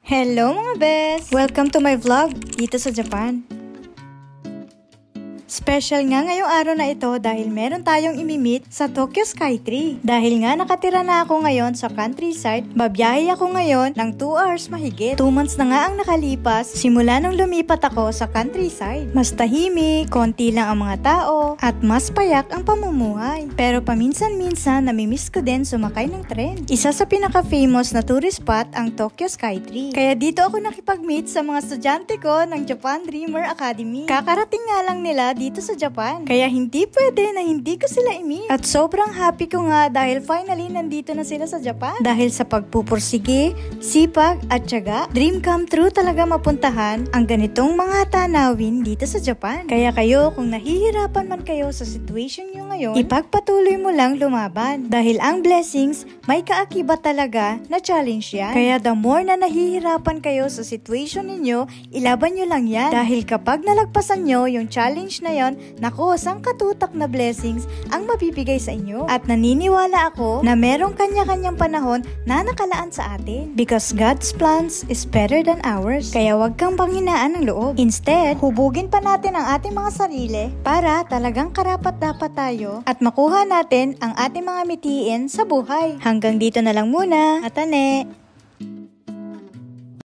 Hello mga bes! Welcome to my vlog dito sa Japan. Special nga ngayong araw na ito dahil meron tayong imimit sa Tokyo Skytree. Dahil nga nakatira na ako ngayon sa countryside, babiyahe ako ngayon ng 2 hours mahigit. 2 months na nga ang nakalipas simula nung lumipat ako sa countryside. Mas tahimik, konti lang ang mga tao, at mas payak ang pamumuhay. Pero paminsan-minsan namimiss ko din sumakay ng tren. Isa sa pinaka-famous na tourist spot ang Tokyo Skytree. Kaya dito ako nakipag-meet sa mga estudyante ko ng Japan Dreamer Academy. Kakarating nga lang nila dito sa Japan. Kaya hindi pwede na hindi ko sila i-meet. At sobrang happy ko nga dahil finally nandito na sila sa Japan. Dahil sa pagpupursige, sipag at tiyaga, dream come true talaga mapuntahan ang ganitong mga tanawin dito sa Japan. Kaya kayo, kung nahihirapan man kayo sa situation nyo ngayon, ipagpatuloy mo lang lumaban. Dahil ang blessings, may kaakibat talaga na challenge yan. Kaya the more na nahihirapan kayo sa situation ninyo, ilaban nyo lang yan. Dahil kapag nalagpasan nyo yung challenge na yon, naku, sangkatutak na blessings ang mabibigay sa inyo. At naniniwala ako na merong kanya-kanyang panahon na nakalaan sa atin. Because God's plans is better than ours. Kaya wag kang panghinaan ng loob. Instead, hubugin pa natin ang ating mga sarili para talagang karapat-dapat tayo at makuha natin ang ating mga mitiin sa buhay. Hanggang dito na lang muna. Atane!